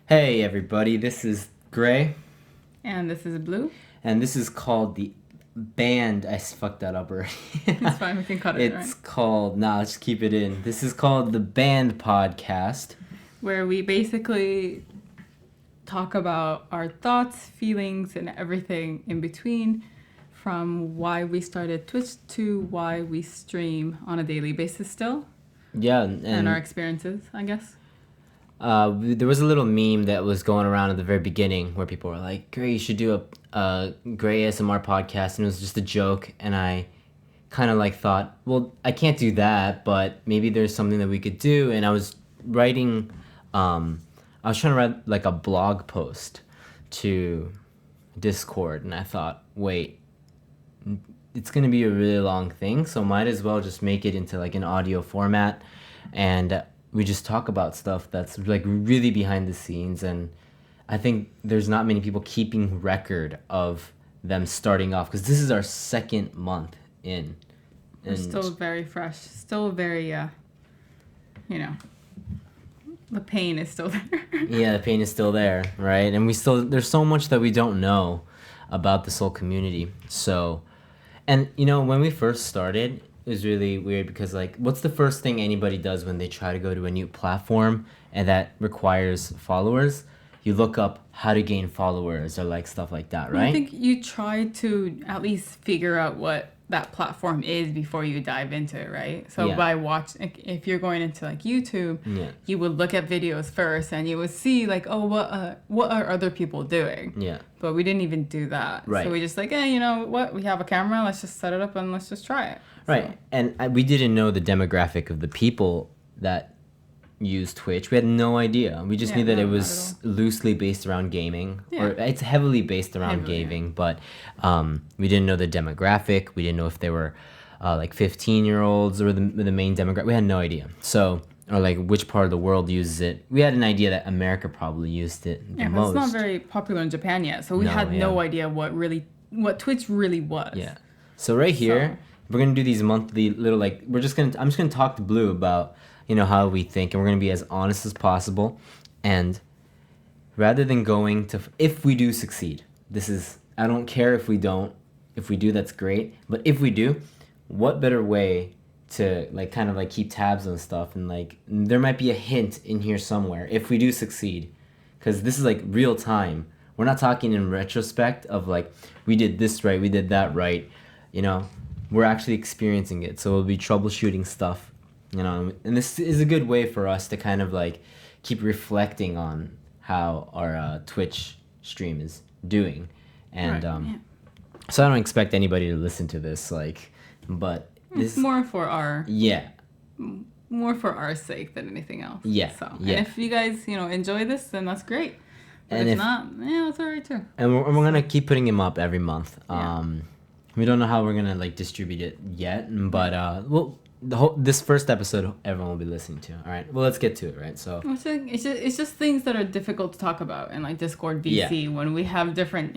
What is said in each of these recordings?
Hey everybody, this is Gray, And this is Blue. and this is called the band. I fucked that up already. It's fine, we can cut it, It's right? called. Nah, let's keep it in. This is called the Band Podcast. Where we basically talk about our thoughts, feelings, and everything in between, from why we started Twitch to why we stream on a daily basis still, Yeah, and our experiences, I guess. there was a little meme that was going around at the very beginning where people were like, "Gray, you should do a Gray ASMR podcast," and it was just a joke, and I kind of like thought, well, I can't do that, but maybe there's something that we could do, and I was writing, I was trying to write like a blog post to Discord, and I thought, wait, it's gonna be a really long thing, so might as well just make it into like an audio format, and we just talk about stuff that's like really behind the scenes. And I think there's not many people keeping record of them starting off, because this is our second month in. We're still very fresh, still very, the pain is still there. Yeah, the pain is still there, right? And there's so much that we don't know about this whole community. So, and when we first started, it was really weird because, like, what's the first thing anybody does when they try to go to a new platform and that requires followers? You look up how to gain followers or like stuff like that, right? I think you try to at least figure out what that platform is before you dive into it, right? So by watching, if you're going into like YouTube, you would look at videos first and you would see like, oh, what are other people doing? Yeah. But we didn't even do that. Right. So we just like, hey, you know what? We have a camera. Let's just set it up and let's just try it. Right. So. And we didn't know the demographic of the people that use Twitch. We had no idea. We just knew that it was loosely based around gaming, or it's heavily based around gaming, but we didn't know the demographic. We didn't know if they were like 15-year-olds or the main demographic. We had no idea. So, or like which part of the world uses it. We had an idea that America probably used it the most. It's not very popular in Japan yet, so we had no idea what Twitch really was. Yeah. So right here, we're gonna do these monthly little like I'm just gonna talk to Blue about how we think, and we're going to be as honest as possible. And rather than going to, if we do succeed, I don't care if we don't. If we do, that's great. But if we do, what better way to like kind of like keep tabs on stuff, and like there might be a hint in here somewhere if we do succeed, because this is like real time. We're not talking in retrospect of like we did this right, we did that right. We're actually experiencing it, so we'll be troubleshooting stuff. And this is a good way for us to kind of like keep reflecting on how our Twitch stream is doing. And so I don't expect anybody to listen to this, like, but this more for our more for our sake than anything else. And if you guys enjoy this, then that's great. But and if not, it's alright too. And we're gonna keep putting them up every month. We don't know how we're gonna like distribute it yet, but this first episode everyone will be listening to. All right, well, let's get to it, right? So it's just things that are difficult to talk about in like Discord VC when we have different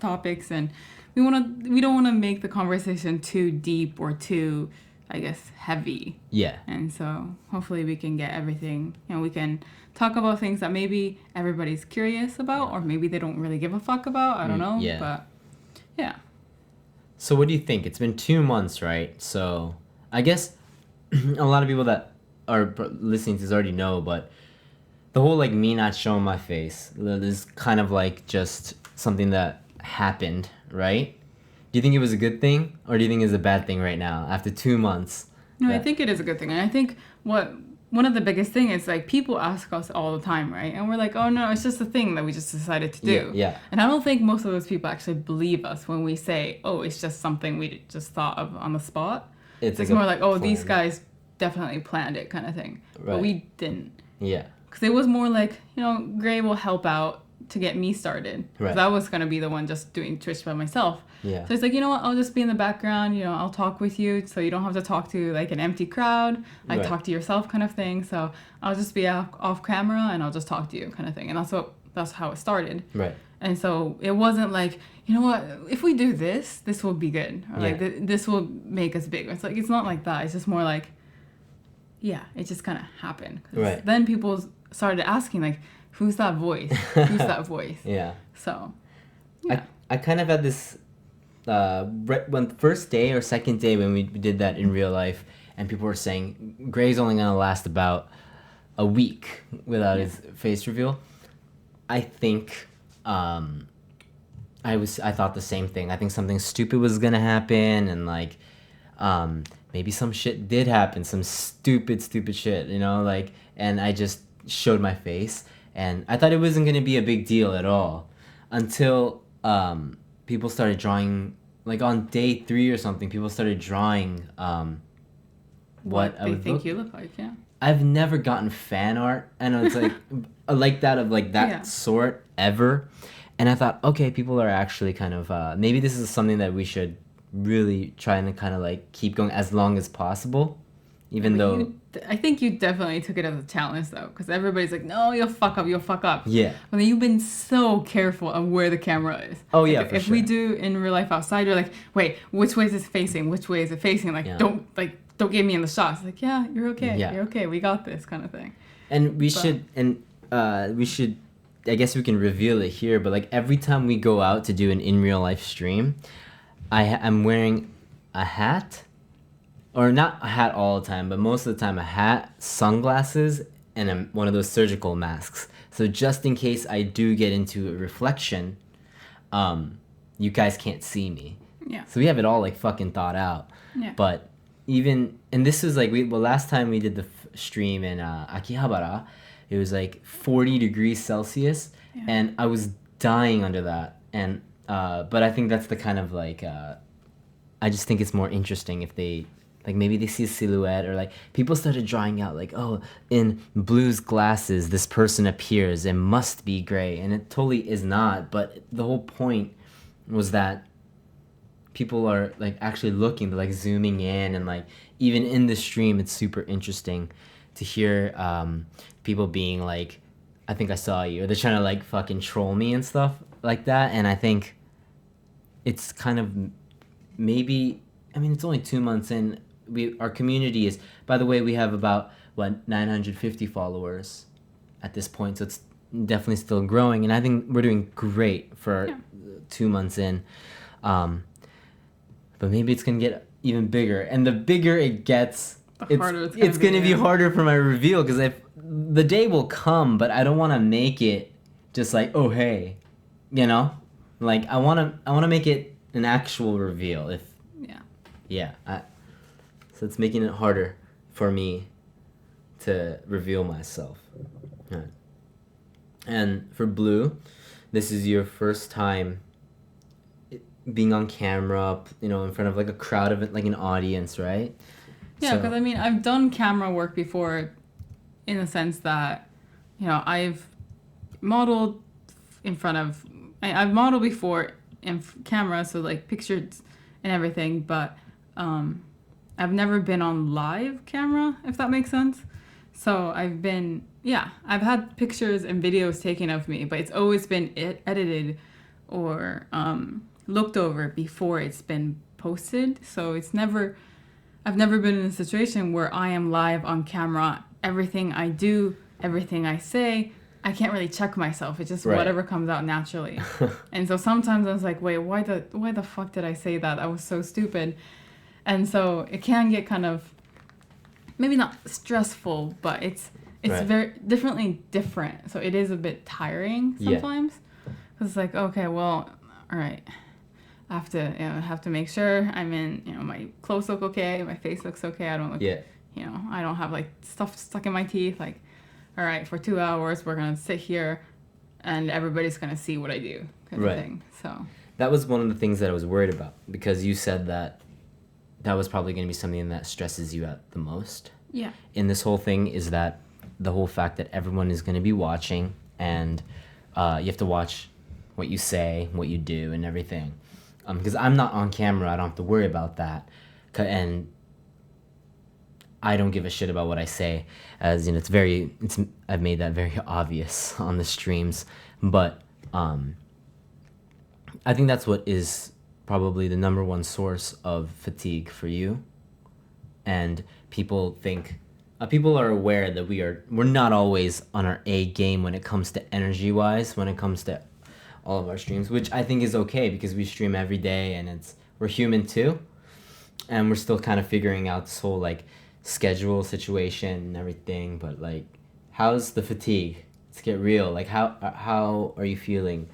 topics, and we don't want to make the conversation too deep or too, I guess, heavy. And so hopefully we can get everything, we can talk about things that maybe everybody's curious about, or maybe they don't really give a fuck about. I don't know. But so what do you think? It's been 2 months, right? So I guess a lot of people that are listening to this already know, but the whole like me not showing my face is kind of like just something that happened, right? Do you think it was a good thing, or do you think it's a bad thing right now after 2 months? No, I think it is a good thing. And I think one of the biggest thing is like people ask us all the time, right? And we're like, oh no, it's just a thing that we just decided to do. Yeah. And I don't think most of those people actually believe us when we say, oh, it's just something we just thought of on the spot. It's like more like, oh, these guys definitely planned it kind of thing. Right. But we didn't. Yeah. Because it was more like, Gray will help out to get me started. Because I was going to be the one just doing Twitch by myself. Yeah. So it's like, you know what, I'll just be in the background, I'll talk with you so you don't have to talk to like an empty crowd. Talk to yourself kind of thing. So I'll just be off camera and I'll just talk to you kind of thing. And that's how it started. Right. And so it wasn't like, you know what, if we do this will be good. Or like this will make us big. It's like, it's not like that. It's just more like, it just kind of happened. Right. Then people started asking like, who's that voice? Who's that voice? Yeah. So, yeah. I kind of had this when first day or second day when we did that in real life, and people were saying Gray's only gonna last about a week without his face reveal. I think I thought the same thing. I think something stupid was gonna happen, and like maybe some shit did happen, some stupid shit, you know, like, and I just showed my face, and I thought it wasn't gonna be a big deal at all until people started drawing, like on day 3 or something. People started drawing what I they would think you look like. Yeah. I've never gotten fan art, and it's like that of like that sort ever, and I thought, okay, people are actually kind of maybe this is something that we should really try and kind of like keep going as long as possible, even though I think you definitely took it as a challenge though, because everybody's like, no, you'll fuck up. Yeah. I mean, you've been so careful of where the camera is. Oh yeah, like, for if sure. we do in real life outside, you're like, wait, which way is it facing? Which way is it facing? Like, don't get me in the shots. Like, yeah, you're okay. Yeah. You're okay. We got this kind of thing. And we should, I guess we can reveal it here, but like every time we go out to do an in real life stream, I'm wearing a hat, or not a hat all the time, but most of the time a hat, sunglasses, and one of those surgical masks. So just in case I do get into a reflection, you guys can't see me. Yeah. So we have it all like fucking thought out. Yeah. But even, and this was like, last time we did the stream in Akihabara, it was like 40 degrees Celsius, and I was dying under that. And but I think that's the kind of like I just think it's more interesting if they like maybe they see a silhouette, or like people started drawing out like, oh, in Blue's glasses this person appears, it must be Gray, and it totally is not. But the whole point was that people are like actually looking, they're like zooming in, and like even in the stream it's super interesting to hear people being like, I think I saw you, or they're trying to like fucking troll me and stuff like that. And I think it's kind of maybe, I mean, it's only 2 months in. Our community is, by the way, we have about 950 followers at this point, so it's definitely still growing, and I think we're doing great for 2 months in. But maybe it's gonna get even bigger, and the bigger it gets, it's gonna be harder for my reveal, because if the day will come, but I don't want to make it just like, oh hey, you know, like I want to make it an actual reveal. So it's making it harder for me to reveal myself. Right. And for Blue, this is your first time being on camera, you know, in front of like a crowd of it, like an audience, right? Yeah, because I mean, I've done camera work before, in the sense that, you know, I've modeled in front of, I've modeled before in camera, so like pictures and everything, but I've never been on live camera, if that makes sense. So I've had pictures and videos taken of me, but it's always been edited or looked over before it's been posted. So I've never been in a situation where I am live on camera. Everything I do, everything I say, I can't really check myself. It's just whatever comes out naturally. And so sometimes I was like, wait, why the fuck did I say that? That was so stupid. And so it can get kind of, maybe not stressful, but it's very different. So it is a bit tiring sometimes. Because it's like, okay, well, all right. I have to make sure I'm in, you know, my clothes look okay, my face looks okay. I don't look, you know, I don't have like stuff stuck in my teeth. Like, all right, for 2 hours, we're going to sit here and everybody's going to see what I do kind of thing. So that was one of the things that I was worried about, because you said that was probably going to be something that stresses you out the most. Yeah. In this whole thing is that the whole fact that everyone is going to be watching, and you have to watch what you say, what you do, and everything. Because I'm not on camera, I don't have to worry about that. And I don't give a shit about what I say, as you know, I've made that very obvious on the streams. But I think that's what is probably the number one source of fatigue for you. And people think people are aware that we're not always on our A game when it comes to energy wise, when it comes to all of our streams, which I think is okay because we stream every day and we're human too, and we're still kind of figuring out this whole like schedule situation and everything. But like, how's the fatigue? Let's get real. Like, how are you feeling?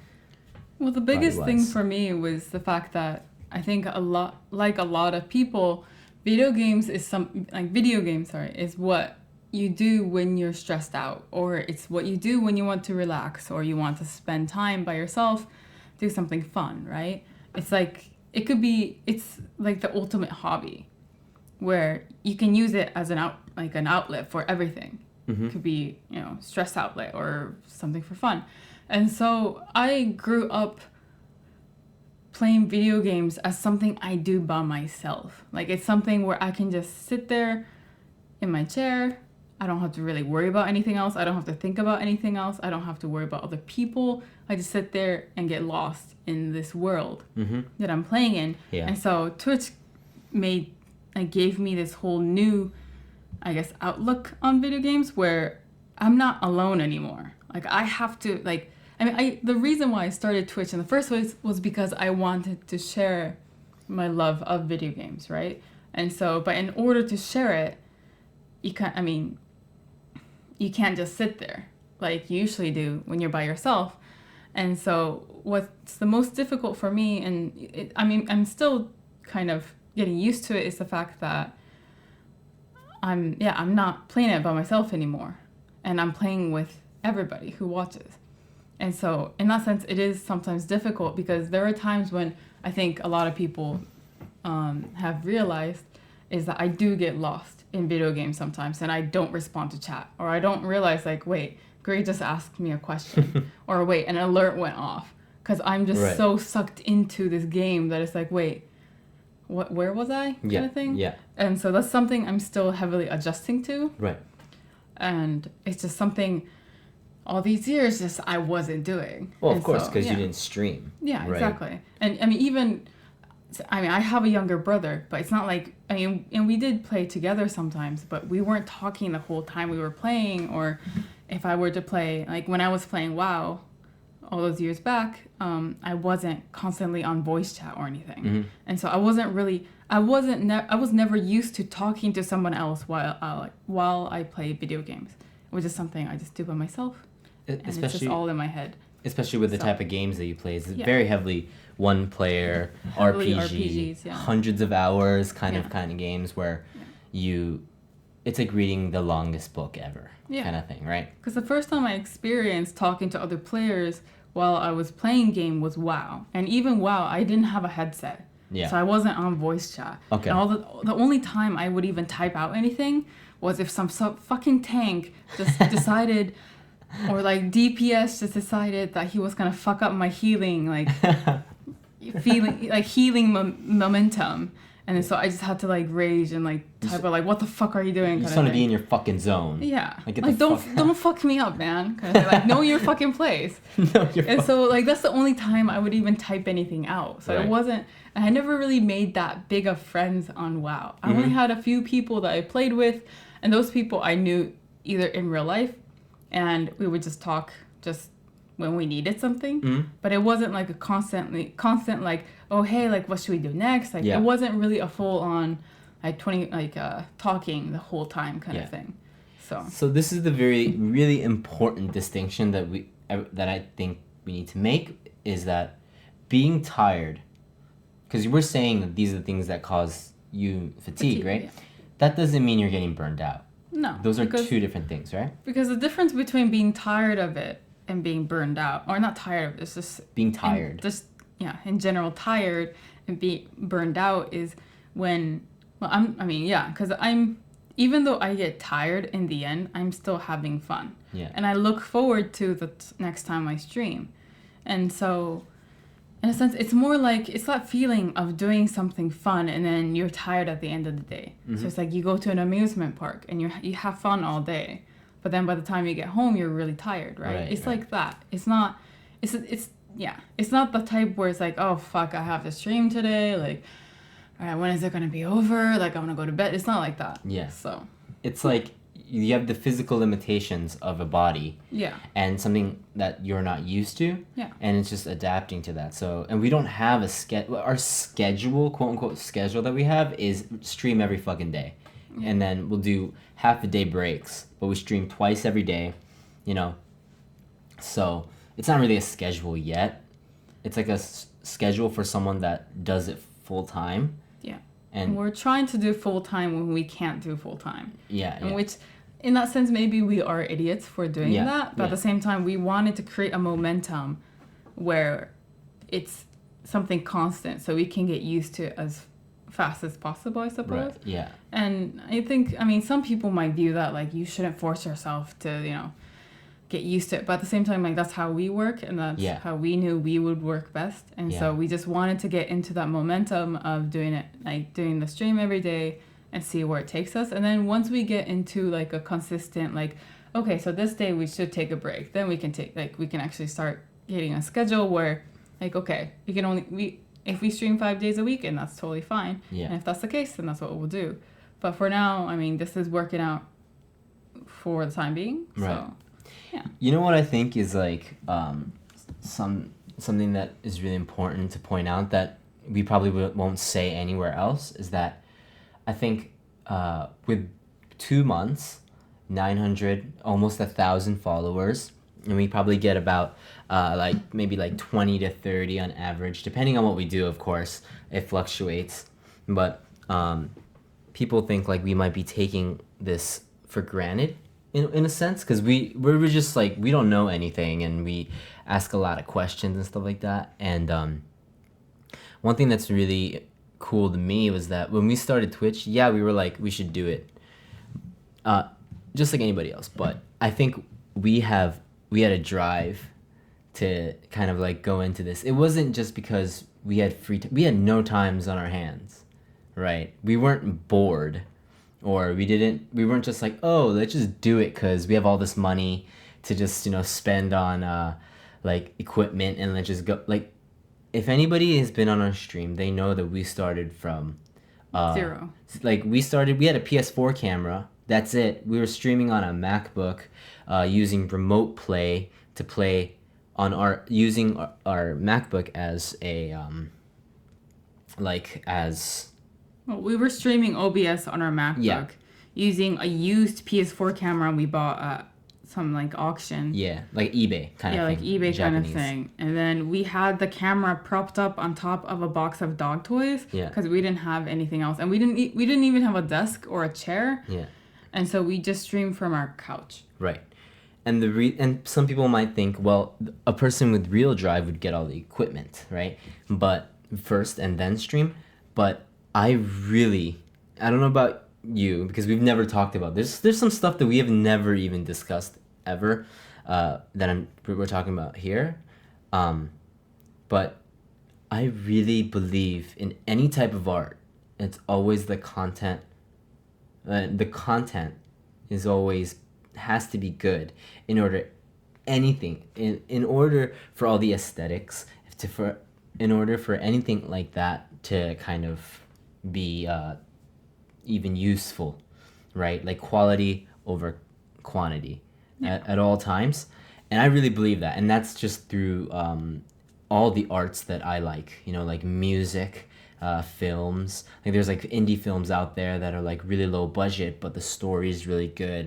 Well, the biggest thing body-wise? for me was the fact that I think a lot of people, video games, is what you do when you're stressed out, or it's what you do when you want to relax, or you want to spend time by yourself, do something fun, right? It's like it's like the ultimate hobby, where you can use it as an outlet for everything. Mm-hmm. It could be, stress outlet or something for fun. And so I grew up playing video games as something I do by myself. Like, it's something where I can just sit there in my chair. I don't have to really worry about anything else. I don't have to think about anything else. I don't have to worry about other people. I just sit there and get lost in this world that I'm playing in. Yeah. And so Twitch gave me this whole new, I guess, outlook on video games where I'm not alone anymore. Like, I have to, the reason why I started Twitch in the first place was because I wanted to share my love of video games, right? And so, but in order to share it, you can't just sit there like you usually do when you're by yourself. And so what's the most difficult for me, and I'm still kind of getting used to it, is the fact that I'm not playing it by myself anymore, and I'm playing with everybody who watches. And so in that sense, it is sometimes difficult because there are times when I think a lot of people have realized is that I do get lost in video games sometimes, and I don't respond to chat, or I don't realize, like, wait, Gray just asked me a question, or wait, an alert went off, because I'm just so sucked into this game that it's like, wait, where was I? Kind of thing. Yeah. And so that's something I'm still heavily adjusting to. Right. And it's just something all these years just I wasn't doing. Well, of course, because you didn't stream. Yeah, right? Exactly. And I have a younger brother, but it's not like, and we did play together sometimes, but we weren't talking the whole time we were playing. Or if I were to play, like when I was playing WoW all those years back, I wasn't constantly on voice chat or anything. And so I was never used to talking to someone else while I play video games, which is something I just do by myself. And it's just all in my head. Especially with the type of games that you play. It's very heavily one-player RPGs, hundreds of hours kind of games where it's like reading the longest book ever kind of thing, right? Because the first time I experienced talking to other players while I was playing game was WoW. And even WoW, I didn't have a headset. Yeah. So I wasn't on voice chat. Okay. And the only time I would even type out anything was if some fucking tank just decided, or like DPS just decided that he was gonna fuck up my healing, healing momentum. And then so I just had to like rage and like type out like, what the fuck are you doing? You just want to be in your fucking zone. Yeah. Like don't fuck me up, man. Kind of like, know your fucking place. So like that's the only time I would even type anything out. So it wasn't, I never really made that big of friends on WoW. I only had a few people that I played with, and those people I knew either in real life, and we would just talk just when we needed something. But it wasn't like a constant like, oh hey, like what should we do next? Like it wasn't really a full on like talking the whole time kind of thing. So this is the really important distinction that I think we need to make, is that being tired, because we're saying that these are the things that cause you fatigue, right? Yeah. That doesn't mean you're getting burned out. No. Those are two different things, right? Because the difference between being tired of it and being burned out, or not tired of it, it's just being tired. In general, tired and being burned out is when, because even though I get tired in the end, I'm still having fun. Yeah. And I look forward to the next time I stream. And so, in a sense, it's more like, it's that feeling of doing something fun and then you're tired at the end of the day. So it's like you go to an amusement park and you have fun all day, but then by the time you get home, you're really tired, right? It's like that. It's not the type where it's like, oh fuck, I have to stream today, like, all right, when is it gonna be over? Like, I'm gonna go to bed. It's not like that. Yeah. So it's like you have the physical limitations of a body. Yeah. And something that you're not used to. Yeah. And it's just adapting to that. So, and we don't have our schedule, quote unquote schedule that we have is stream every fucking day. Yeah. And then we'll do half a day breaks, but we stream twice every day, you know. So it's not really a schedule yet. It's like a schedule for someone that does it full time. Yeah. And we're trying to do full time when we can't do full time. Yeah. And which, in that sense, maybe we are idiots for doing that. But at the same time, we wanted to create a momentum where it's something constant, so we can get used to it as fast as possible, I suppose. Right. Yeah. And I think, I mean, some people might view that like you shouldn't force yourself to, you know, get used to it. But at the same time, like that's how we work, and that's how we knew we would work best. And so we just wanted to get into that momentum of doing it, like doing the stream every day and see where it takes us. And then once we get into like a consistent, like, okay, so this day we should take a break, then we can actually start getting a schedule where like, okay, if we stream 5 days a week, and that's totally fine. Yeah. And if that's the case, then that's what we'll do. But for now, I mean, this is working out for the time being. Right. So, yeah. You know what I think is like something that is really important to point out that we probably won't say anywhere else is that I think with 2 months, 900, almost 1,000 followers, and we probably get about maybe 20 to 30 on average, depending on what we do, of course. It fluctuates. But people think like we might be taking this for granted in a sense, because we're just like, we don't know anything, and we ask a lot of questions and stuff like that. And one thing that's really cool to me was that when we started Twitch, we were like, we should do it just like anybody else. But I think we had a drive to kind of like go into this. It wasn't just because we had we had no times on our hands, right? We weren't bored, or we weren't just like, oh, let's just do it because we have all this money to just, you know, spend on like equipment, and let's just go. Like, if anybody has been on our stream, they know that we started from zero. Like we had a PS4 camera. That's it. We were streaming on a MacBook, using remote play to play on using our MacBook as a Well, we were streaming OBS on our MacBook using a used PS4 camera we bought at some like auction. Yeah, like eBay kind of thing. Yeah, like eBay kind of thing. And then we had the camera propped up on top of a box of dog toys because we didn't have anything else, and we didn't even have a desk or a chair. Yeah. And so we just streamed from our couch. Right. And and some people might think, well, a person with real drive would get all the equipment, right? But first and then stream. But I don't know about you, because we've never talked about this. There's some stuff that we have never even discussed ever that we're talking about here. But I really believe in any type of art, it's always the content. The content is always has to be good in order for all the aesthetics in order for anything like that to kind of be even useful, right? Like quality over quantity at all times. And I really believe that, and that's just through all the arts that I like, you know, like music, films. Like there's like indie films out there that are like really low budget, but the story is really good,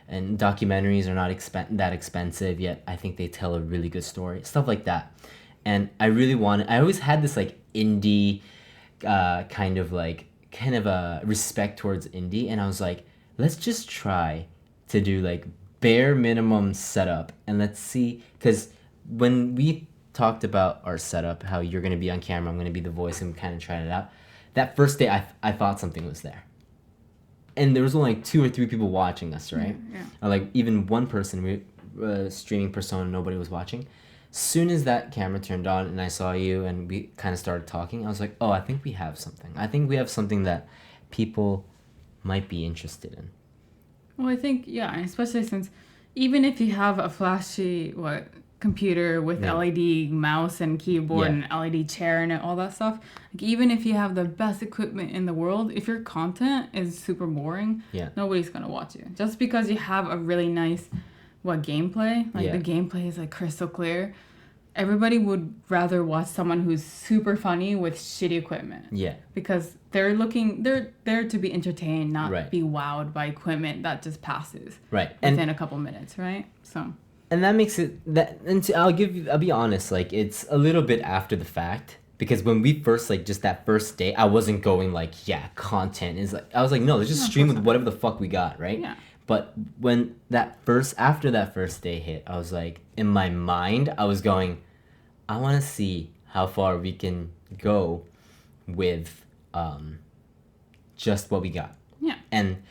and documentaries are not that expensive, yet I think they tell a really good story, stuff like that. And I always had this like indie kind of a respect towards indie, and I was like, let's just try to do like bare minimum setup, and let's see, because when we talked about our setup, how you're going to be on camera, I'm going to be the voice, and kind of tried it out, that first day I thought something was there, and there was only like 2 or 3 people watching us, right? Yeah. Or like even one person, streaming Persona, nobody was watching. Soon as that camera turned on and I saw you and we kind of started talking, I was like, oh, I think we have something. I think we have something that people might be interested in. Well, I think, especially since even if you have a flashy, computer with LED mouse and keyboard and LED chair and all that stuff. Like, even if you have the best equipment in the world, if your content is super boring, nobody's gonna watch you. Just because you have a really nice gameplay, like the gameplay is like crystal clear, everybody would rather watch someone who's super funny with shitty equipment. Yeah. Because they're there to be entertained, not be wowed by equipment that just passes. Right. Within a couple minutes, right? So. And that makes it I'll be honest, like, it's a little bit after the fact, because when we first, like, just that first day, I wasn't going like, content is like, I was like, no, let's just stream with whatever the fuck we got, right? Yeah. But when after that first day hit, I was like, in my mind, I was going, I want to see how far we can go with just what we got. Yeah. And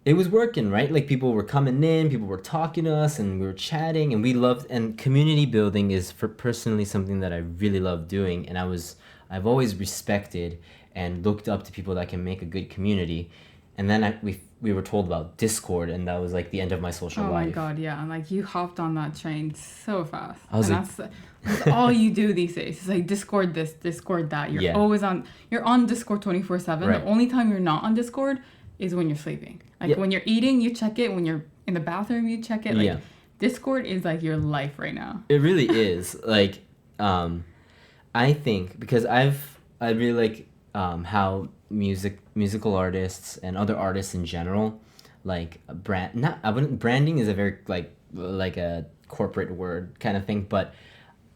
it was working, right? Like, people were coming in, people were talking to us, and we were chatting, and we loved, and community building is personally something that I really love doing, and I've always respected and looked up to people that can make a good community. And then we were told about Discord, and that was like the end of my social life. Oh my god, yeah. Like, you hopped on that train so fast. That's all you do these days. It's like Discord this, Discord that. You're always you're on Discord 24/7. Right. The only time you're not on Discord is when you're sleeping. Like, when you're eating, you check it. When you're in the bathroom, you check it. Like, Discord is like your life right now. It really is. Like, I think, because I really like how musical artists and other artists in general, like, branding is a very like a corporate word kind of thing, but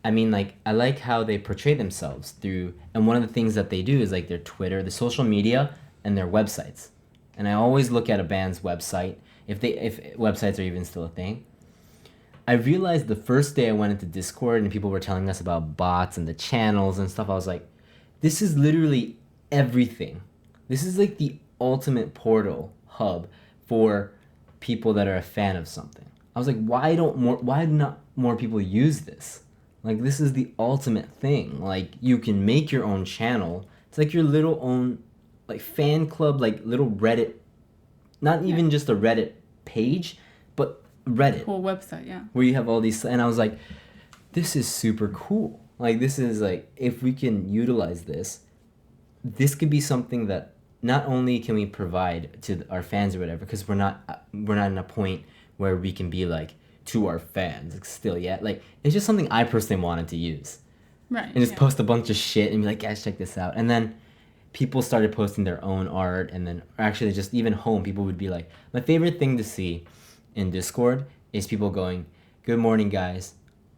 I mean, like, I like how they portray themselves through, and one of the things that they do is like their Twitter, the social media, and their websites. And I always look at a band's website, if websites are even still a thing. I realized the first day I went into Discord and people were telling us about bots and the channels and stuff, I was like, this is literally everything. This is like the ultimate portal hub for people that are a fan of something. I was like, why not more people use this? Like, this is the ultimate thing. Like, you can make your own channel. It's like your little own, like, fan club, like, little Reddit, not even just a Reddit page, but Reddit. Whole website, yeah. Where you have all these, and I was like, this is super cool. Like, this is like, if we can utilize this could be something that not only can we provide to our fans or whatever, because we're not in a point where we can be like, to our fans still yet. Like, it's just something I personally wanted to use. Right. And just post a bunch of shit and be like, guys, check this out. And then people started posting their own art, and then actually just even home, people would be like, my favorite thing to see in Discord is people going, good morning, guys.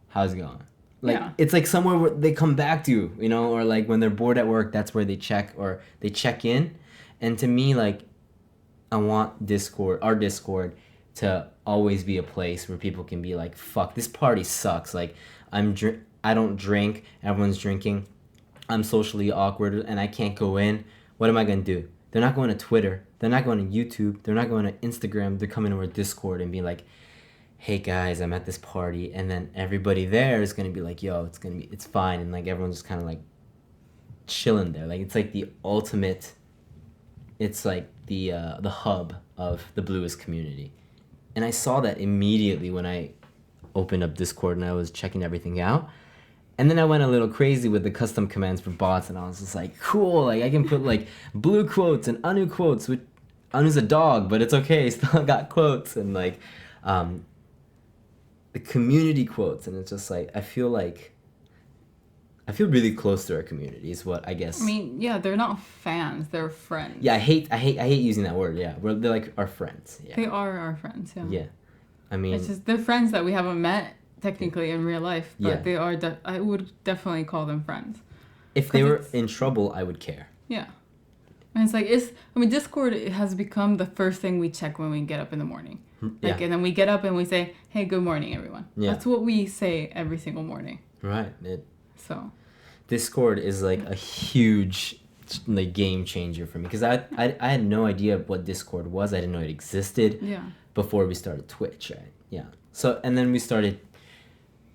How's it going? Like, it's like somewhere where they come back to, you know, or like when they're bored at work, that's where they check in. And to me, like, I want our Discord to always be a place where people can be like, fuck, this party sucks. Like, I don't drink, everyone's drinking, I'm socially awkward, and I can't go in. What am I gonna do? They're not going to Twitter, they're not going to YouTube, they're not going to Instagram, they're coming over Discord and be like, hey guys, I'm at this party, and then everybody there is gonna be like, yo, it's fine, and like everyone's just kind of like chilling there. Like, it's like the ultimate, it's like the hub of the Bluest community. And I saw that immediately when I opened up Discord and I was checking everything out. And then I went a little crazy with the custom commands for bots, and I was just like, cool, like, I can put like Blue quotes and Anu quotes, which Anu's a dog, but it's okay, still got quotes, and like the community quotes, and it's just like, I feel really close to our community is what I guess. I mean, yeah, they're not fans, they're friends. Yeah, I hate using that word. Yeah, they're like our friends. Yeah. They are our friends. Yeah. Yeah, I mean, it's just they're friends that we haven't met technically in real life, but they are. I would definitely call them friends. If they were in trouble, I would care. Yeah, and it's like Discord has become the first thing we check when we get up in the morning. Like, and then we get up and we say, hey, good morning, everyone. Yeah. That's what we say every single morning. Right. So Discord is like a huge like game changer for me, because I had no idea what Discord was. I didn't know it existed before we started Twitch, right? Yeah. So, and then we started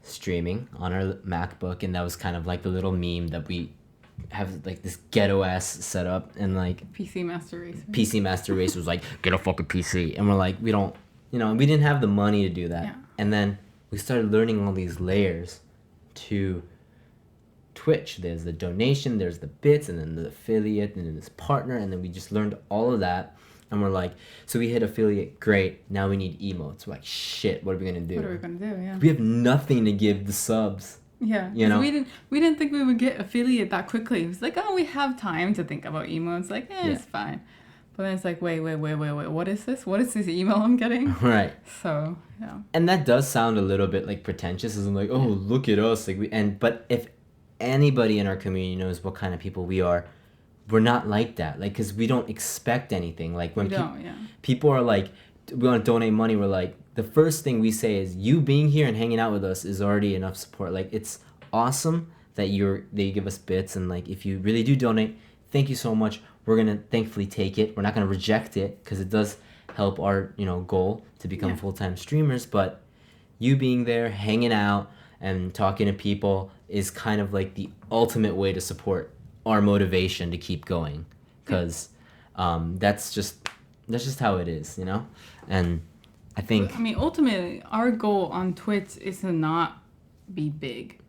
streaming on our MacBook, and that was kind of like the little meme that we have, like this ghetto ass setup, and like PC Master Race. PC Master Race was like, get a fucking PC, and we're like, we didn't have the money to do that. Yeah. And then we started learning all these layers to Twitch. There's the donation, there's the bits, and then the affiliate, and then this partner, and then we just learned all of that. And we're like, so we hit affiliate, great. Now we need emotes. We're like, shit, what are we gonna do? What are we gonna do? Yeah. We have nothing to give the subs. Yeah. You know, we didn't think we would get affiliate that quickly. It was like, oh, we have time to think about emotes. Like, it's fine. But then it's like, wait. What is this? What is this email I'm getting? Right. So yeah. And that does sound a little bit like pretentious, isn't like, oh, look at us, like but if anybody in our community knows what kind of people we are, we're not like that. Like, because we don't expect anything. Like when people are like, we want to donate money, we're like, the first thing we say is, you being here and hanging out with us is already enough support. Like, it's awesome that you give us bits, and like, if you really do donate, thank you so much. We're gonna thankfully take it. We're not gonna reject it, because it does help our goal to become full-time streamers. But you being there, hanging out, and talking to people is kind of like the ultimate way to support our motivation to keep going, because that's just how it is, and I think, ultimately our goal on Twitch is to not be big.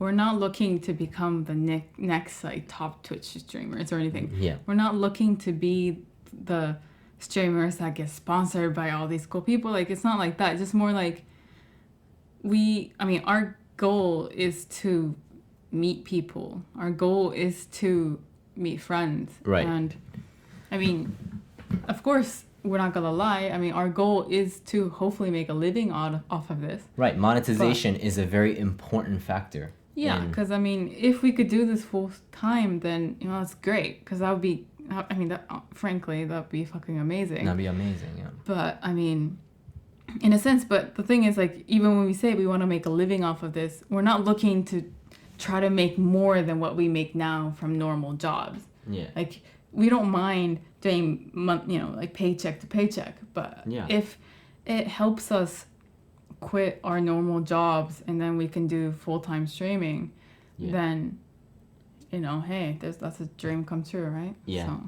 We're not looking to become the next like top Twitch streamers or anything. We're not looking to be the streamers that get sponsored by all these cool people. Like, it's not like that. It's just more like our goal is to meet people. Our goal is to meet friends. Right. And of course, we're not gonna lie. Our goal is to hopefully make a living off of this. Right. Monetization is a very important factor. Yeah, because if we could do this full time, then that's great. Because that would be, frankly, that'd be fucking amazing. That'd be amazing. Yeah. But in a sense, but the thing is, like, even when we say we want to make a living off of this, we're not looking to try to make more than what we make now from normal jobs. Yeah. Like, we don't mind doing like paycheck to paycheck, but if it helps us quit our normal jobs and then we can do full-time streaming, then hey, that's a dream come true, right? Yeah. So.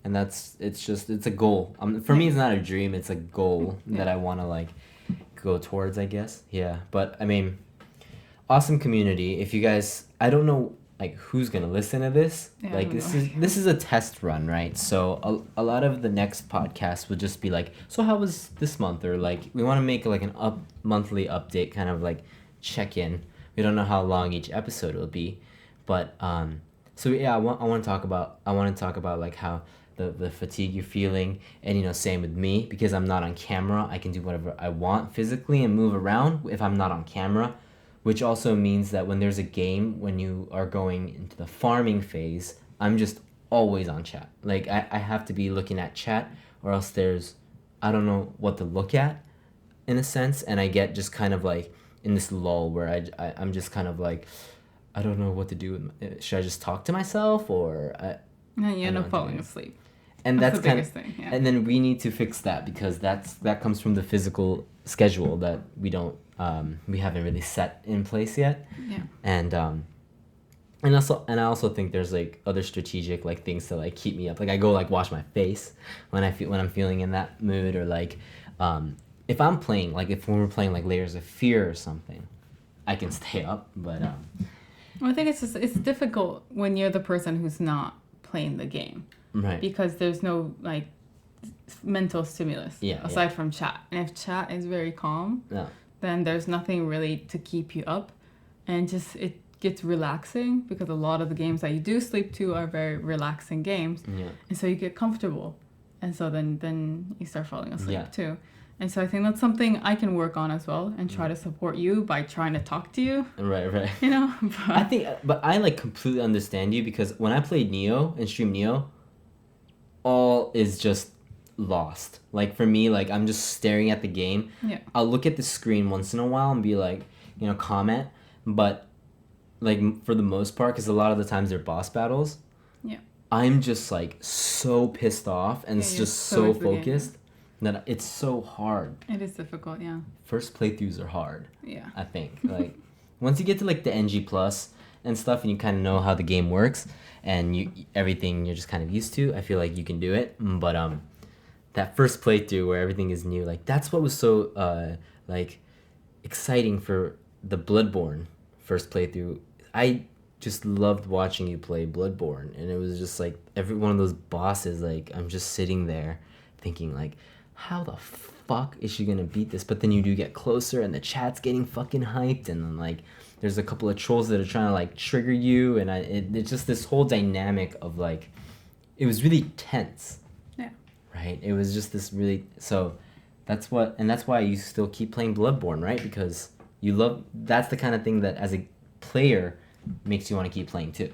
And it's a goal. For me, it's not a dream, it's a goal that I want to like go towards, I guess. Yeah. But awesome community. If you guys, I don't know like who's gonna listen to this. Like, this is a test run, right? So a lot of the next podcast will just be like, so how was this month? Or like, we want to make like an monthly update, kind of like check in. We don't know how long each episode will be, but so yeah, I want to talk about like how the fatigue you're feeling, and same with me, because I'm not on camera. I can do whatever I want physically and move around if I'm not on camera. Which also means that when there's a game, when you are going into the farming phase, I'm just always on chat. Like, I have to be looking at chat, or else I don't know what to look at, in a sense, and I get just kind of like in this lull where I'm just kind of like, I don't know what to do. Should I just talk to myself, or you end up falling asleep. And that's the biggest thing. Yeah. And then we need to fix that, because that comes from the physical schedule that we haven't really set in place yet. Yeah. And I also think there's like other strategic like things to like keep me up. Like, I go like wash my face when I'm feeling in that mood, or like if I'm playing, like when we're playing like Layers of Fear or something, I can stay up. But well, I think it's difficult when you're the person who's not playing the game. Right. Because there's no like mental stimulus aside from chat. And if chat is very calm, then there's nothing really to keep you up, and just it gets relaxing, because a lot of the games that you do sleep to are very relaxing games. Yeah. And so you get comfortable, and so then you start falling asleep too. And so I think that's something I can work on as well, and try to support you by trying to talk to you. Right. But I like completely understand you, because when I played Neo and stream Neo, all is just lost. Like, for me, like, I'm just staring at the game. Yeah. I'll look at the screen once in a while and be like, comment, but like for the most part, because a lot of the times they're boss battles. Yeah. I'm just like so pissed off and it's just so focused that it's so hard. It is difficult, yeah. First playthroughs are hard. Yeah. I think like once you get to like the NG plus and stuff, and you kind of know how the game works, and everything you're just kind of used to, I feel like you can do it. But that first playthrough where everything is new, like that's what was so like exciting for the Bloodborne first playthrough. I just loved watching you play Bloodborne, and it was just like every one of those bosses, like I'm just sitting there thinking like, how the fuck is she gonna beat this? But then you do get closer and the chat's getting fucking hyped, and then like there's a couple of trolls that are trying to like trigger you, and it's just this whole dynamic of like, it was really tense. Yeah. Right? It was just this really, so that's why you still keep playing Bloodborne, right? Because that's the kind of thing that as a player makes you want to keep playing too.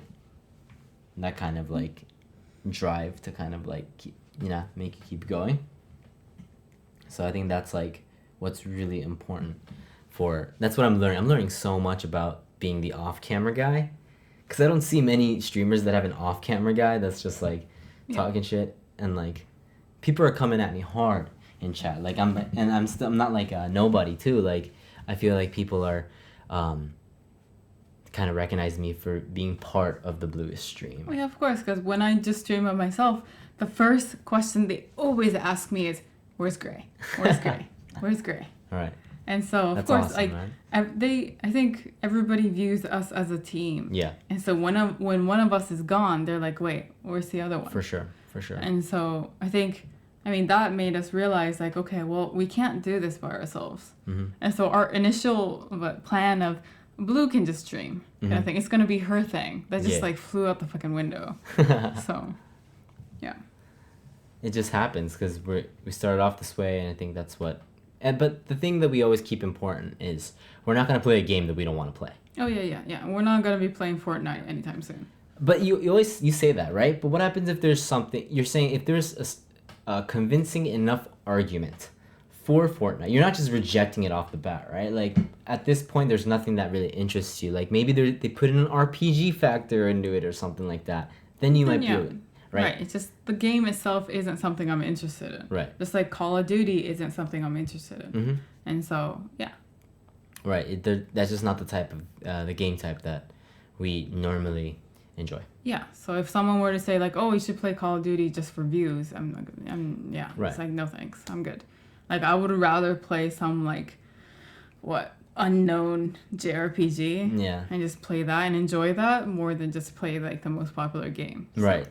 That kind of like drive to kind of like keep, make you keep going. So I think that's like what's really important that's what I'm learning. I'm learning so much about being the off-camera guy, because I don't see many streamers that have an off-camera guy that's just like talking shit, and like people are coming at me hard in chat. Like I'm not like a nobody too. Like I feel like people are kind of recognize me for being part of the Bluest stream. Well, yeah, of course, because when I just stream by myself, the first question they always ask me is, "Where's Gray? Where's Gray? Where's Gray?" All right. And so of That's course, awesome, like right? I think everybody views us as a team. Yeah. And so when one of us is gone, they're like, "Wait, where's the other one?" For sure. And so I think, that made us realize, like, okay, well, we can't do this by ourselves. Mm-hmm. And so our initial plan of Blue can just stream. Mm-hmm. And I think it's going to be her thing. That just, like, flew out the fucking window. So, yeah. It just happens because we started off this way, and I think that's what... But the thing that we always keep important is we're not going to play a game that we don't want to play. Oh, yeah. We're not going to be playing Fortnite anytime soon. But you always say that, right? But what happens if there's something... You're saying if there's a convincing enough argument for Fortnite, you're not just rejecting it off the bat, right? Like, at this point, there's nothing that really interests you. Like, maybe they put in an RPG factor into it or something like that. Then you might do it. Right. It's just the game itself isn't something I'm interested in. Right. Just like Call of Duty isn't something I'm interested in. Mm-hmm. And so, yeah. Right. That's just not the type of the game type that we normally enjoy. Yeah. So if someone were to say like, "Oh, you should play Call of Duty just for views," Right. It's like, no thanks, I'm good. Like I would rather play some like, unknown JRPG. Yeah. And just play that and enjoy that more than just play like the most popular game. So. Right.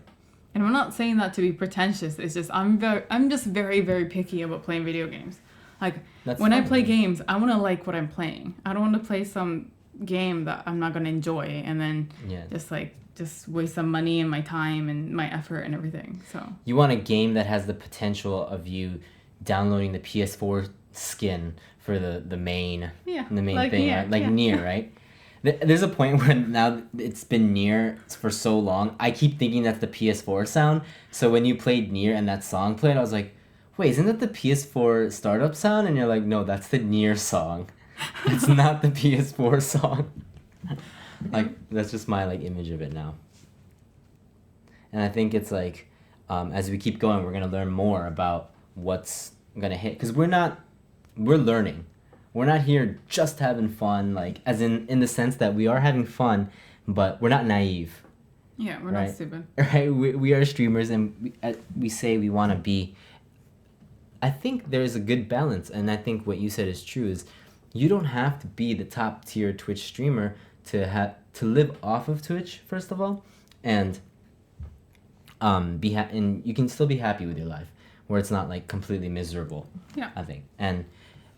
And I'm not saying that to be pretentious. It's just I'm just very, very picky about playing video games. Like when I play games, I want to like what I'm playing. I don't want to play some game that I'm not going to enjoy and then just waste some money and my time and my effort and everything. So you want a game that has the potential of you downloading the PS4 skin for the main like thing, Nier, right? Like Nier, right? There's a point where now it's been Nier for so long, I keep thinking that's the PS4 sound. So when you played Nier and that song played, I was like, wait, isn't that the PS4 startup sound? And you're like, no, that's the Nier song. It's not the PS4 song. Like, that's just my like image of it now. And I think it's like, as we keep going, we're going to learn more about what's going to hit. Because we're learning. We're not here just having fun, like, as in the sense that we are having fun, but we're not naive. Yeah, we're not stupid. Right? We are streamers, and we say we want to be... I think there's a good balance, and I think what you said is true, is you don't have to be the top-tier Twitch streamer to live off of Twitch, first of all, and and you can still be happy with your life, where it's not, like, completely miserable, I think. And...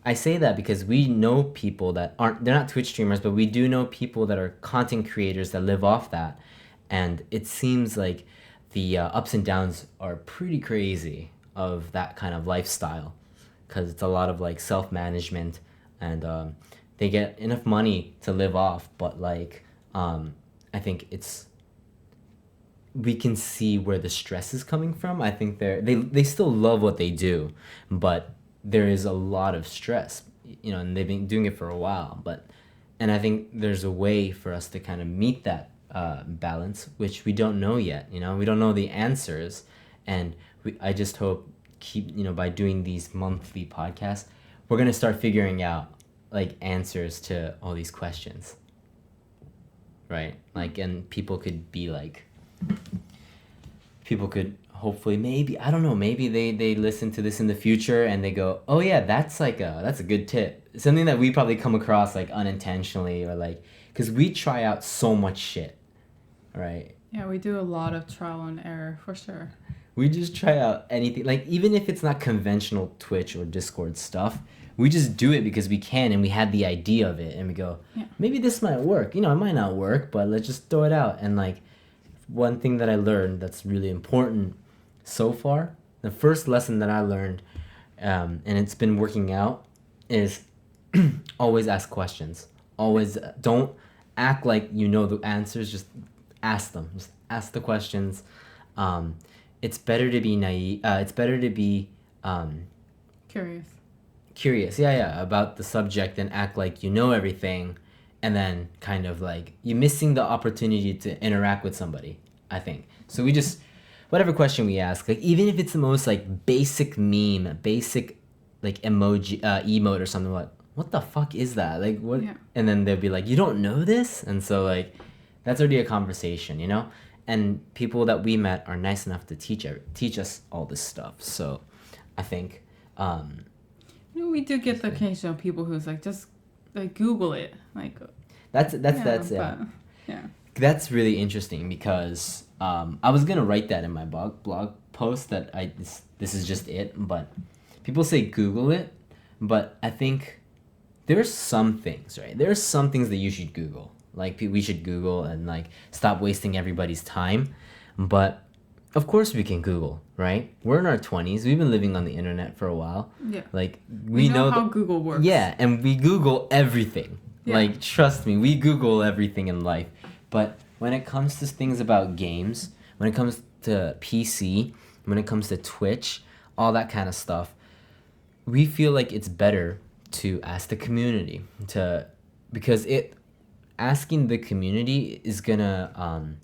I say that because we know people that they're not Twitch streamers, but we do know people that are content creators that live off that. And it seems like the ups and downs are pretty crazy of that kind of lifestyle, because it's a lot of like self-management, and they get enough money to live off. But like, I think we can see where the stress is coming from. I think they still love what they do, but there is a lot of stress, and they've been doing it for a while. And I think there's a way for us to kind of meet that balance, which we don't know yet. We don't know the answers, and I just hope by doing these monthly podcasts, we're gonna start figuring out like answers to all these questions, right? Like, and people could hopefully, maybe, I don't know, maybe they listen to this in the future and they go, oh yeah, that's a good tip. something that we probably come across like unintentionally or like because we try out so much shit, right? Yeah, we do a lot of trial and error for sure. We just try out anything, like even if it's not conventional Twitch or Discord stuff, we just do it because we can and we had the idea of it and we go, maybe this might work. You know, it might not work, but let's just throw it out. And like one thing that I learned that's really important so far, the first lesson that I learned, and it's been working out, is always ask questions. Always don't act like you know the answers. Just ask them. Just ask the questions. It's better to be naive. It's better to be curious. Yeah, about the subject and act like you know everything, and then kind of like you're missing the opportunity to interact with somebody. I think so. We just whatever question we ask, like even if it's the most like basic meme, basic like emoji, emote or something like. What the fuck is that? Like what? Yeah. And then they'll be like, you don't know this? And so like, that's already a conversation, you know? And people that we met are nice enough to teach us all this stuff. So I think... we do get the occasional people who's like, just like Google it. Like That's really interesting because I was going to write that in my blog post that this is just it. But people say Google it. But I think... There's some things, right? There's some things that you should Google. Like, we should Google and, like, stop wasting everybody's time. But, of course we can Google, right? We're in our 20s. We've been living on the internet for a while. Yeah. Like, we know how Google works. Yeah, and we Google everything. Yeah. Like, trust me, we Google everything in life. But when it comes to things about games, when it comes to PC, when it comes to Twitch, all that kind of stuff, we feel like it's better to ask the community because asking the community is gonna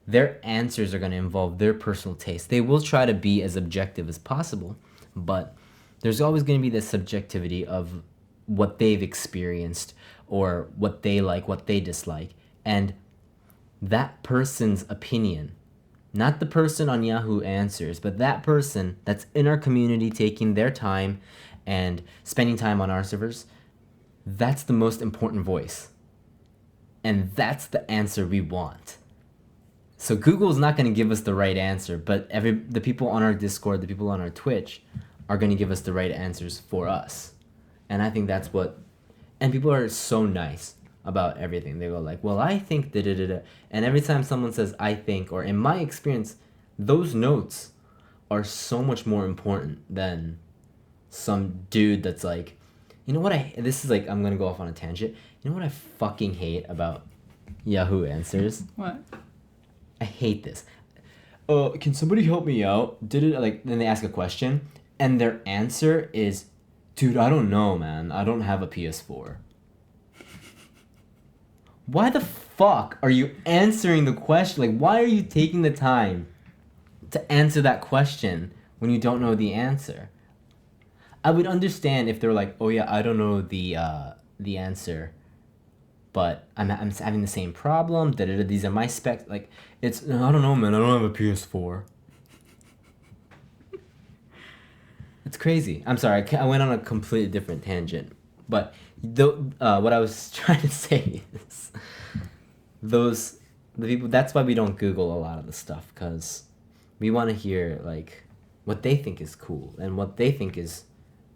their answers are gonna involve their personal taste. They will try to be as objective as possible, but there's always gonna be the subjectivity of what they've experienced or what they like, what they dislike, and that person's opinion, not the person on Yahoo Answers, but that person that's in our community taking their time and spending time on our servers, that's the most important voice. And that's the answer we want. So Google's not going to give us the right answer, but the people on our Discord, the people on our Twitch are going to give us the right answers for us. And I think that's what... And people are so nice about everything. They go like, well, I think da-da-da-da. And every time someone says, I think, or in my experience, those notes are so much more important than... some dude that's like, you know what this is like, I'm gonna go off on a tangent. You know what I fucking hate about Yahoo Answers? What? I hate this. Can somebody help me out? Then they ask a question and their answer is, dude, I don't know, man. I don't have a PS4. Why the fuck are you answering the question? Like, why are you taking the time to answer that question when you don't know the answer? I would understand if they were like, oh yeah, I don't know the answer, but I'm having the same problem. These are my specs. Like, I don't know, man. I don't have a PS4. It's crazy. I'm sorry. I went on a completely different tangent, but what I was trying to say is the people. That's why we don't Google a lot of the stuff, because we want to hear like what they think is cool and what they think is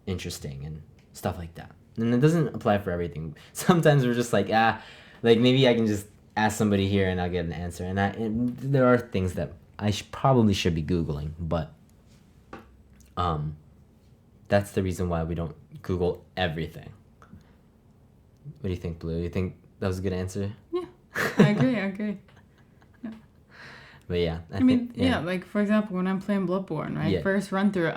interesting and stuff like that. And it doesn't apply for everything. Sometimes we're just like, like maybe I can just ask somebody here and I'll get an answer. And there are things that I probably should be Googling, but that's the reason why we don't Google everything. What do you think, Blue? You think that was a good answer? Yeah, I agree. Yeah. But yeah, I mean, like for example, when I'm playing Bloodborne, right? Yeah. First run through,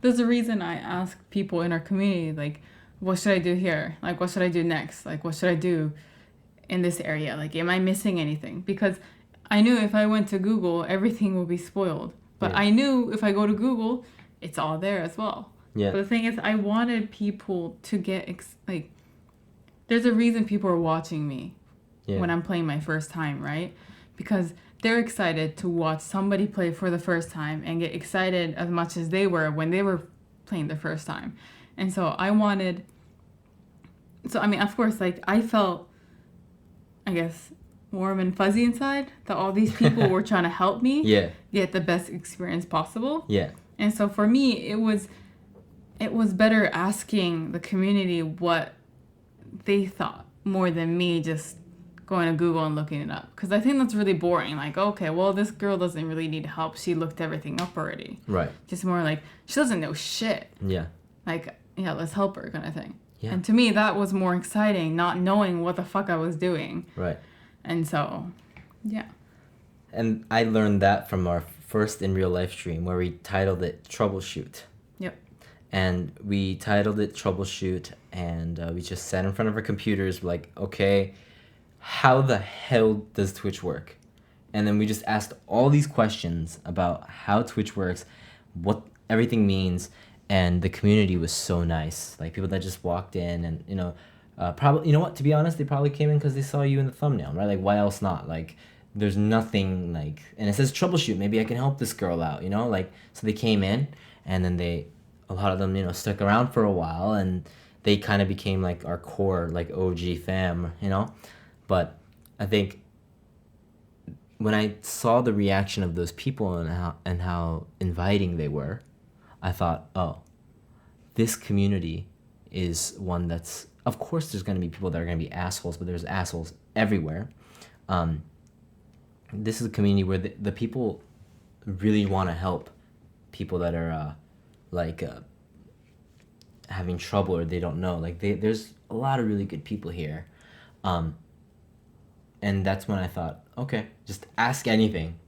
there's a reason I ask people in our community, like, what should I do here? Like, what should I do next? Like, what should I do in this area? Like, am I missing anything? Because I knew if I went to Google, everything will be spoiled. But I knew if I go to Google, it's all there as well. Yeah. But the thing is, I wanted people to get, there's a reason people are watching me when I'm playing my first time, right? Because they're excited to watch somebody play for the first time and get excited as much as they were when they were playing the first time. And so I wanted so I mean, of course, like I felt, I guess, warm and fuzzy inside that all these people were trying to help me Yeah. get the best experience possible. Yeah. And so for me, it was better asking the community what they thought more than me just going to Google and looking it up. Because I think that's really boring. Like, okay, well, this girl doesn't really need help. She looked everything up already. Right. Just more like, she doesn't know shit. Yeah. Like, yeah, let's help her kind of thing. Yeah. And to me, that was more exciting, not knowing what the fuck I was doing. Right. And so, yeah. And I learned that from our first in real life stream where we titled it Troubleshoot. Yep. And we titled it Troubleshoot, and we just sat in front of our computers like, okay, how the hell does Twitch work? And then we just asked all these questions about how Twitch works, what everything means, and the community was so nice. Like people that just walked in and, you know, probably, you know what, to be honest, they probably came in because they saw you in the thumbnail, right? Like, why else not? Like, there's nothing like, and it says troubleshoot, maybe I can help this girl out, you know? Like, so they came in, and then a lot of them, you know, stuck around for a while, and they kind of became like our core, like OG fam, you know? But I think when I saw the reaction of those people and how inviting they were, I thought, oh, this community is one that's, of course there's going to be people that are going to be assholes, but there's assholes everywhere. This is a community where the people really want to help people that are having trouble or they don't know. Like there's a lot of really good people here. And that's when I thought, okay, just ask anything.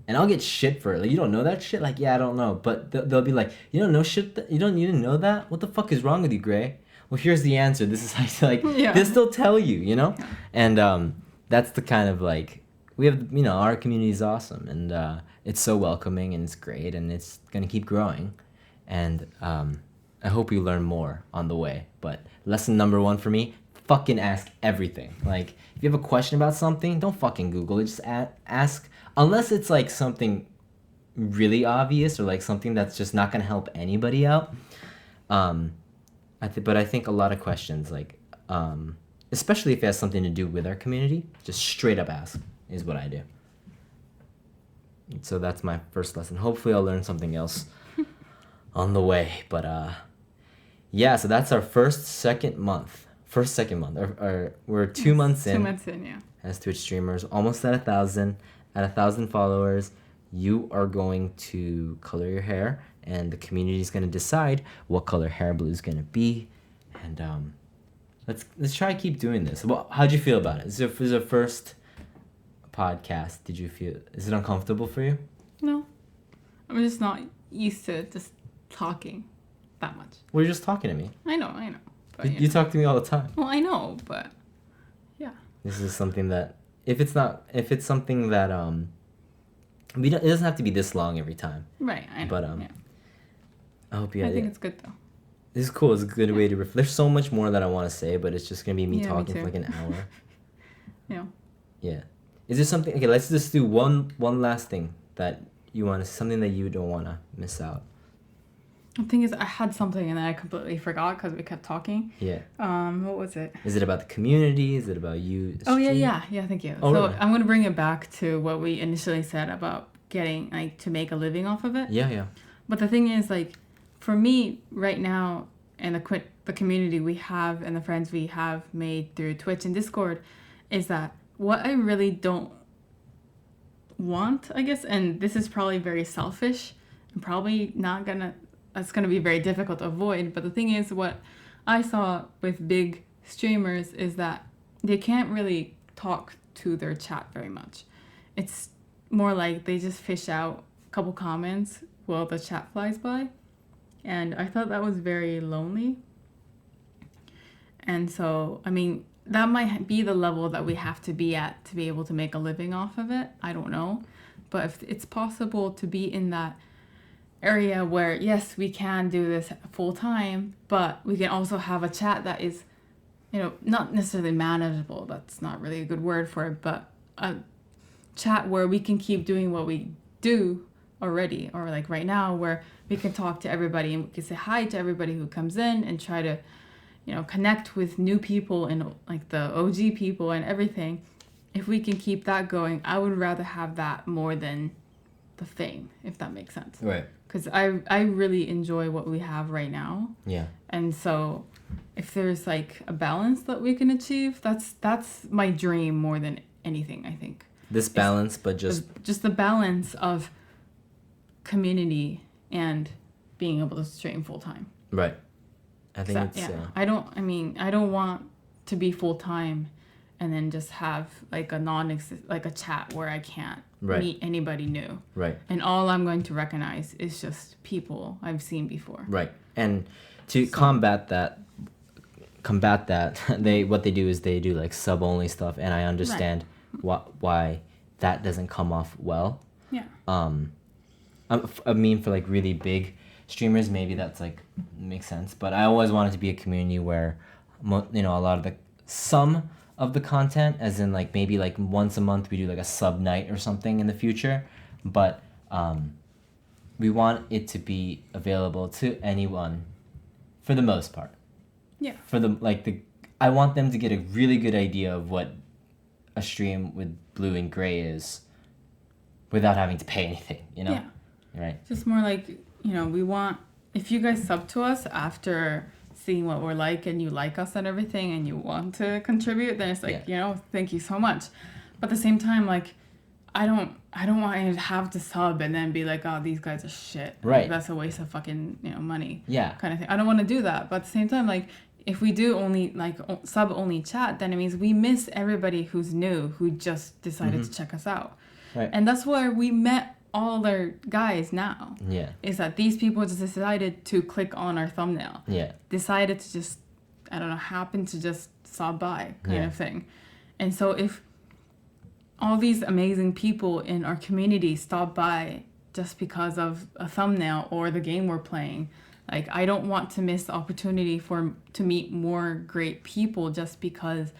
And I'll get shit for it. Like, you don't know that shit? Like, yeah, I don't know. But they'll be like, you don't know shit? You didn't know that? What the fuck is wrong with you, Gray? Well, here's the answer. This is how you, like, Yeah. They'll still tell you, you know? Yeah. And that's the kind of, like, we have, you know, our community is awesome. And it's so welcoming and it's great. And it's going to keep growing. And I hope you learn more on the way. But lesson number 1 for me, fucking ask everything. Like, if you have a question about something, don't fucking Google it. Just ask, unless it's like something really obvious or like something that's just not gonna help anybody out. But I think a lot of questions, like, especially if it has something to do with our community, just straight up ask is what I do. So that's my first lesson. Hopefully, I'll learn something else on the way. But yeah, so that's our second month. Or we're 2 months in. 2 months in, yeah. As Twitch streamers, almost at 1,000. At 1,000 followers, you are going to color your hair, and the community is going to decide what color hair blue is going to be. And let's try to keep doing this. Well, how'd you feel about it? This is your first podcast. Is it uncomfortable for you? No. I'm just not used to just talking that much. Well, you're just talking to me. I know. But, You talk to me all the time. Well, I know, but yeah. This is something that if it's something that it doesn't have to be this long every time. Right, I know. But yeah. I hope you. I think it's good though. This is cool. It's a good way to. There's so much more that I want to say, but it's just gonna be me Yeah, talking me for like an hour. Yeah. Yeah. Is there something? Okay, let's just do one last thing that you want to. Something that you don't want to miss out. The thing is, I had something and then I completely forgot because we kept talking. Yeah. What was it? Is it about the community? Is it about you? Oh yeah. Thank you. Oh, so really? I'm gonna bring it back to what we initially said about getting to make a living off of it. Yeah. But the thing is, like, for me right now, and the community we have and the friends we have made through Twitch and Discord, is that what I really don't want, I guess, and this is probably very selfish, and probably not gonna. That's going to be very difficult to avoid. But the thing is, what I saw with big streamers is that they can't really talk to their chat very much. It's more like they just fish out a couple comments while the chat flies by. And I thought that was very lonely. And so, I mean, that might be the level that we have to be at to be able to make a living off of it. I don't know. But if it's possible to be in that area where, yes, we can do this full time, but we can also have a chat that is, you know, not necessarily manageable. That's not really a good word for it, but a chat where we can keep doing what we do already, or like right now where we can talk to everybody and we can say hi to everybody who comes in and try to, connect with new people and like the OG people and everything. If we can keep that going, I would rather have that more than the fame, if that makes sense. Right. Because I really enjoy what we have right now. Yeah. And so if there's like a balance that we can achieve, that's my dream more than anything, I think. This balance, but just the balance of community and being able to stream full time. Right. I think it's I don't want to be full time and then just have like a chat where I can't meet anybody new. Right. And all I'm going to recognize is just people I've seen before. Right. And to combat that what they do is they do like sub only stuff, and I understand why that doesn't come off well. Yeah. I mean, for like really big streamers, maybe that's like makes sense. But I always wanted to be a community where, a lot of some of the content, as in like maybe like once a month we do like a sub night or something in the future, but we want it to be available to anyone, for the most part. Yeah. I want them to get a really good idea of what a stream with Blue and Gray is, without having to pay anything. Yeah. Right. Just more like, we want, if you guys sub to us after seeing what we're like and you like us and everything and you want to contribute, then it's like, thank you so much. But at the same time, like, I don't want you to have to sub and then be like, oh, these guys are shit. Right. Like, that's a waste of fucking, money. Yeah. Kind of thing. I don't want to do that. But at the same time, like, if we do only like sub only chat, then it means we miss everybody who's new, who just decided to check us out. Right. And that's where we met all our guys now. Yeah. Is that these people just decided to click on our thumbnail. Yeah. Decided to just, happen to just sub by kind of thing. And so if all these amazing people in our community stop by just because of a thumbnail or the game we're playing, like, I don't want to miss the opportunity to meet more great people just because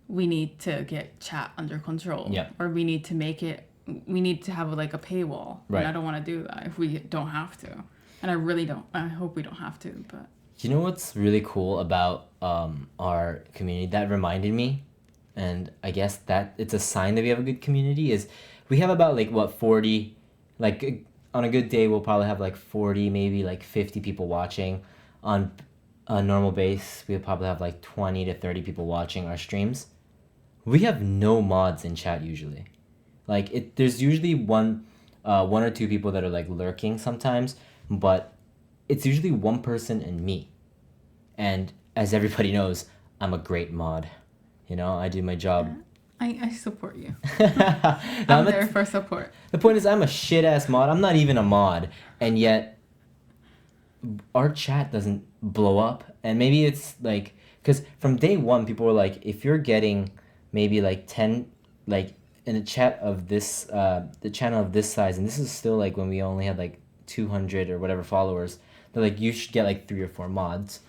we need to get chat under control. Yeah. Or we need to have like a paywall. Right. And I don't want to do that if we don't have to. And I really don't. I hope we don't have to, but. You know what's really cool about our community that reminded me, and I guess that it's a sign that we have a good community, is we have about 40, like on a good day we'll probably have 40, maybe 50 people watching. On a normal base we'll probably have 20 to 30 people watching our streams. We have no mods in chat usually. There's usually one or two people that are lurking sometimes, but it's usually one person and me. And as everybody knows, I'm a great mod. I do my job. I support you. I'm there for support. The point is, I'm a shit ass mod. I'm not even a mod, and yet our chat doesn't blow up. And maybe it's because from day one, people were like, if you're getting maybe 10, in a chat of this, the channel of this size, and this is still when we only had 200 or whatever followers, they're you should get 3 or 4 mods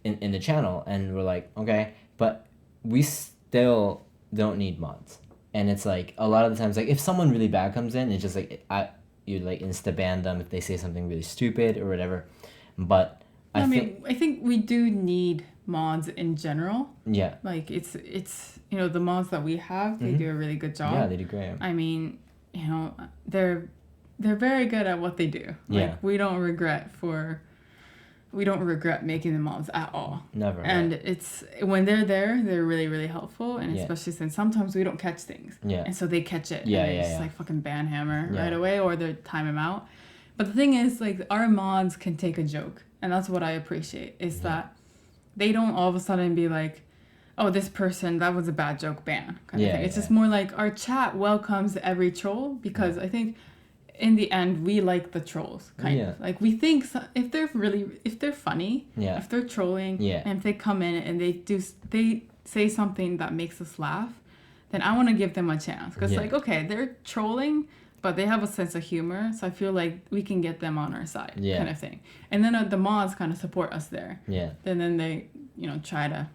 in the channel. And we're like, okay, but we still don't need mods. And it's a lot of the times, if someone really bad comes in, it's just you insta ban them if they say something really stupid or whatever. But I think we do need mods in general. Yeah. It's the mods that we have, they do a really good job. Yeah, they do great. I mean, they're very good at what they do. We don't regret making the mods at all. Never. And it's when they're there, they're really, really helpful, and especially since sometimes we don't catch things. Yeah. And so they catch it. Yeah, and they just fucking ban hammer right away, or they time him out. But the thing is, our mods can take a joke, and that's what I appreciate, is that they don't all of a sudden be like, oh, this person, that was a bad joke, ban kind of thing. It's just more our chat welcomes every troll, because I think in the end we like the trolls kind of. We think if they're funny, if they're trolling, and if they come in and they say something that makes us laugh, then I want to give them a chance, because okay, they're trolling, but they have a sense of humor, so I feel like we can get them on our side, kind of thing. And then the mods kind of support us there. Yeah. And then they, try to,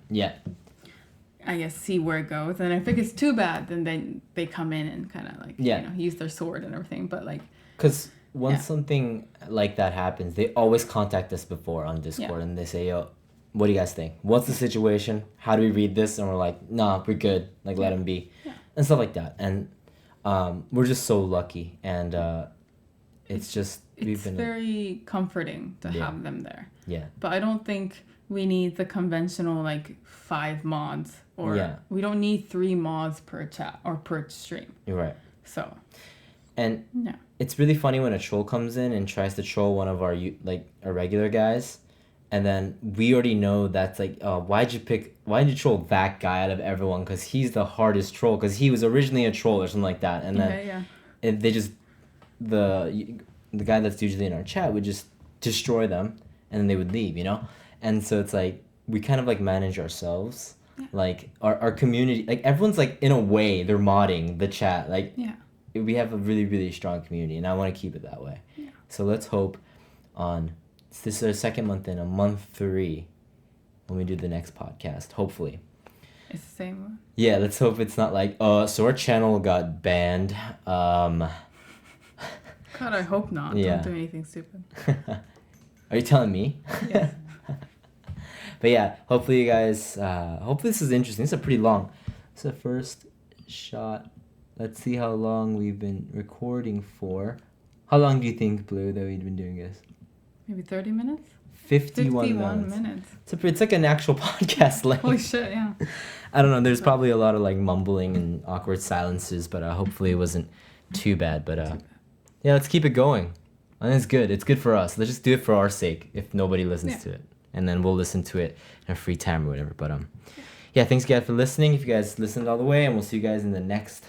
I guess, see where it goes. And if it gets too bad, then they come in and kind of use their sword and everything. But because once something like that happens, they always contact us before on Discord, and they say, yo, what do you guys think? What's the situation? How do we read this? And we're like, nah, we're good. Like, let him be. Yeah. And stuff like that. And we're just so lucky. And it's just... It's very comforting to have them there. Yeah. But I don't think we need the conventional, like, 5 mods. Or we don't need 3 mods per chat or per stream. You're right. So... And it's really funny when a troll comes in and tries to troll one of our regular guys. And then we already know that's like, why'd you troll that guy out of everyone? Because he's the hardest troll. Because he was originally a troll or something like that. And then they just, the guy that's usually in our chat would just destroy them. And then they would leave, you know? And so it's like, we kind of like manage ourselves. Yeah. Like our community, like everyone's like, in a way, they're modding the chat. Like, we have a really, really strong community. And I want to keep it that way. Yeah. So let's hope this is our second month in, month 3, when we do the next podcast, hopefully. It's the same one? Yeah, let's hope it's not like, so our channel got banned. God, I hope not. Yeah. Don't do anything stupid. Are you telling me? Yes. But yeah, hopefully you guys, hopefully this is interesting. It's a pretty long, it's the first shot. Let's see how long we've been recording for. How long do you think, Blue, that we've been doing this? Maybe 30 minutes? 51 minutes. It's like an actual podcast length. Holy shit, yeah. I don't know. There's probably a lot of like mumbling and awkward silences, but hopefully it wasn't too bad. But yeah, let's keep it going. I think it's good. It's good for us. Let's just do it for our sake if nobody listens to it. And then we'll listen to it in our free time or whatever. But yeah, thanks guys for listening. If you guys listened all the way, and we'll see you guys in the next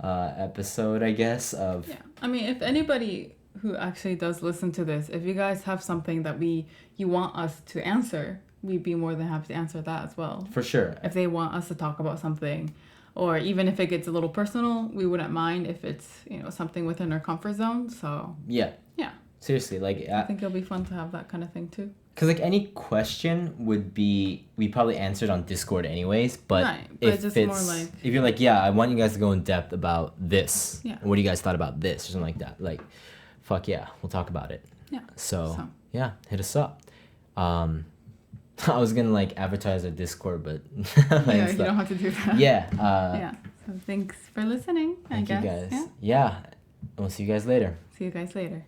episode, I guess. I mean, if anybody who actually does listen to this, if you guys have something that you want us to answer, we'd be more than happy to answer that as well. For sure. If they want us to talk about something, or even if it gets a little personal, we wouldn't mind if it's, something within our comfort zone. So yeah, seriously, like I think it'll be fun to have that kind of thing too. Because like any question we probably answered on Discord anyways, but if it's more like, if you're like, I want you guys to go in depth about this, what do you guys thought about this or something like that, like fuck yeah, we'll talk about it. So yeah, hit us up. I was gonna like advertise our Discord, but you don't have to do that. So thanks for listening. Thank you guys. Yeah, we'll see you guys later. See you guys later.